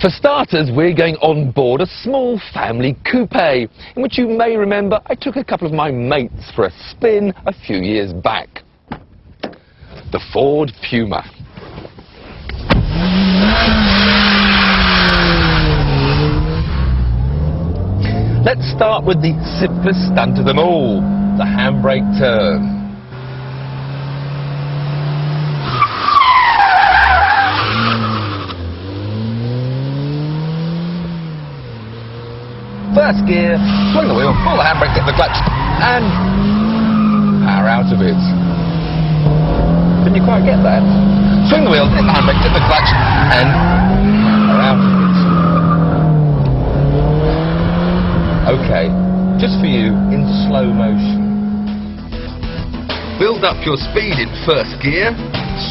For starters, we're going on board a small family coupe, in which you may remember I took a couple of my mates for a spin a few years back. The Ford Puma. Let's start with the simplest stunt of them all, the handbrake turn. First gear, swing the wheel, pull the handbrake, get the clutch, and power out of it. Didn't you quite get that? Swing the wheel, hit the handbrake, get the clutch, and power out of it. Okay, just for you, in slow motion. Build up your speed in first gear,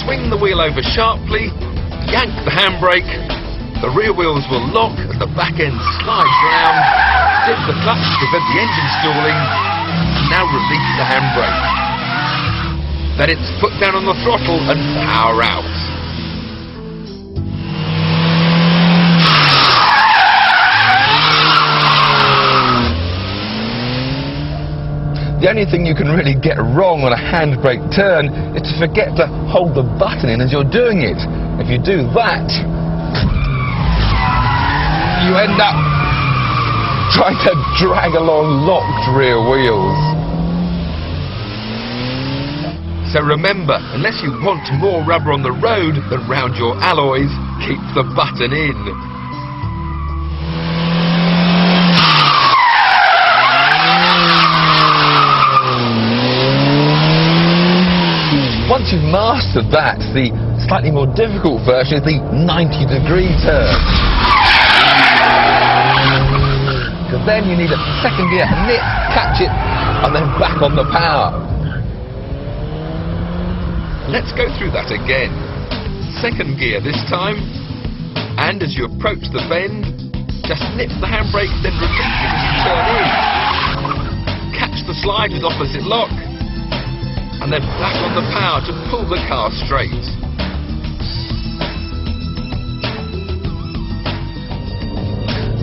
swing the wheel over sharply, yank the handbrake, the rear wheels will lock and the back end slides round, dip the clutch to prevent the engine stalling, now release the handbrake. Then it's foot down on the throttle and power out. The only thing you can really get wrong on a handbrake turn is to forget to hold the button in as you're doing it. If you do that, you end up trying to drag along locked rear wheels. So remember, unless you want more rubber on the road than round your alloys, keep the button in. Once you've mastered that, the slightly more difficult version is the 90-degree turn. Because then you need a second gear, nip, catch it, and then back on the power. Let's go through that again. Second gear this time, and as you approach the bend, just nip the handbrake, then release it as you turn in. Catch the slide with opposite lock, and then back on the power to pull the car straight.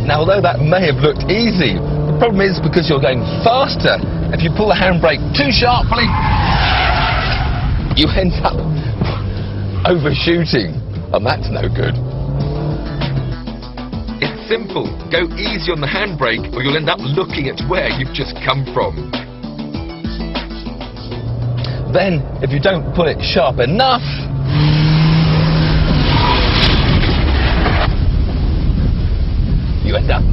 Now, although that may have looked easy, the problem is because you're going faster. If you pull the handbrake too sharply, you end up overshooting, and that's no good. It's simple. Go easy on the handbrake, or you'll end up looking at where you've just come from. Then, if you don't pull it sharp enough, you end up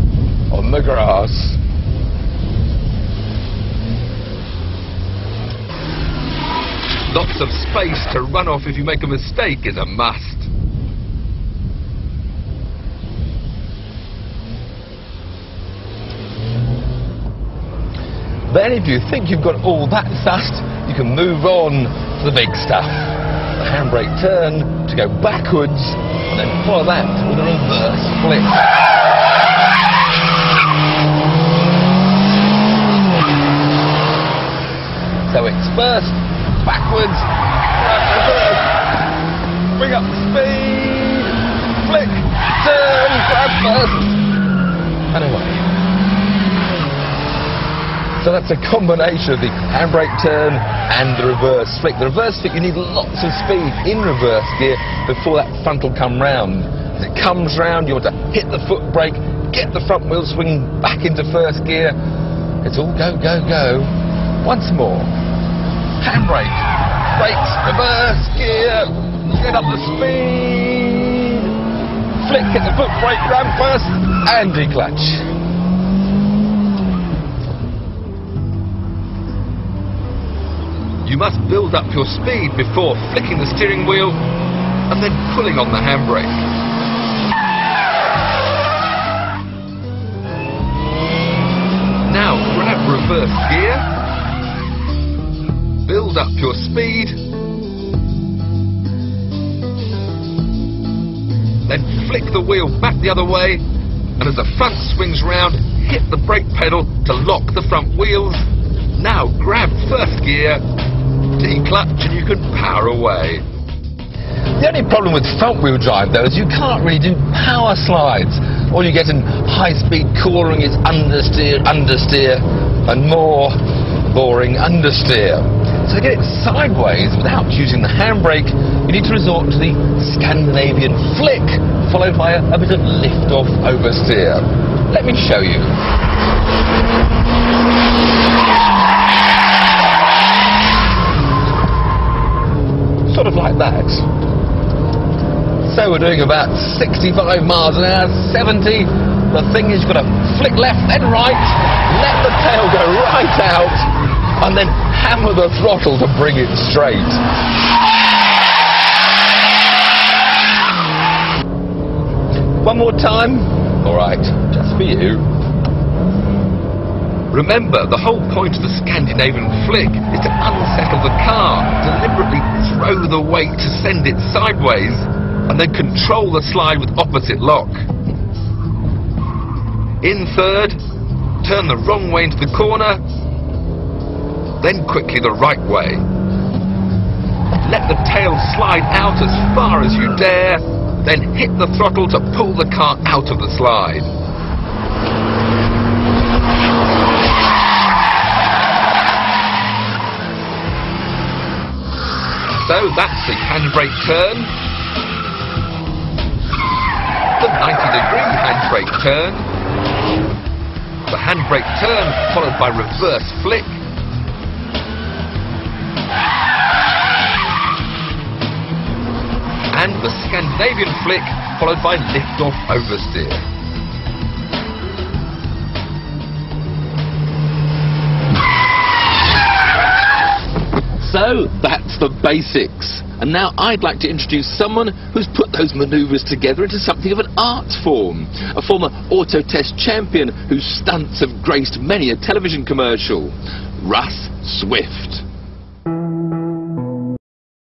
on the grass. Lots of space to run off if you make a mistake is a must. Then if you think you've got all that sussed, you can move on to the big stuff. The handbrake turn to go backwards, and then follow that with a reverse flip. So it's first, backwards, right, reverse, bring up the speed, flick, turn, grab first, and away. So that's a combination of the handbrake turn and the reverse flick. The reverse flick, you need lots of speed in reverse gear before that front will come round. As it comes round, you want to hit the foot brake, get the front wheel swinging back into first gear. It's all go, go, go. Once more. Handbrake, brakes, reverse gear, get up the speed, flick, hit the foot brake, ram first, and declutch. You must build up your speed before flicking the steering wheel and then pulling on the handbrake. Now grab reverse gear, build up your speed, then flick the wheel back the other way, and as the front swings round, hit the brake pedal to lock the front wheels. Now grab first gear, declutch, and you can power away. The only problem with front-wheel drive, though, is you can't really do power slides. All you get in high-speed coring is understeer, understeer, and more boring understeer. So to get it sideways without using the handbrake, you need to resort to the Scandinavian flick, followed by a bit of lift-off oversteer. Let me show you. Sort of like that. So we're doing about 65 miles an hour, 70. The thing is, you've got to flick left, then right, let the tail go right out, and then hammer the throttle to bring it straight. One more time. All right, just for you. Remember, the whole point of the Scandinavian flick is to unsettle the car, deliberately throw the weight to send it sideways, and then control the slide with opposite lock. In third, turn the wrong way into the corner, then quickly the right way. Let the tail slide out as far as you dare, then hit the throttle to pull the car out of the slide. So that's the handbrake turn, the 90-degree handbrake turn, the handbrake turn followed by reverse flick, and the Scandinavian flick followed by lift-off oversteer. So that's the basics. And now I'd like to introduce someone who's put those manoeuvres together into something of an art form. A former auto test champion whose stunts have graced many a television commercial. Russ Swift.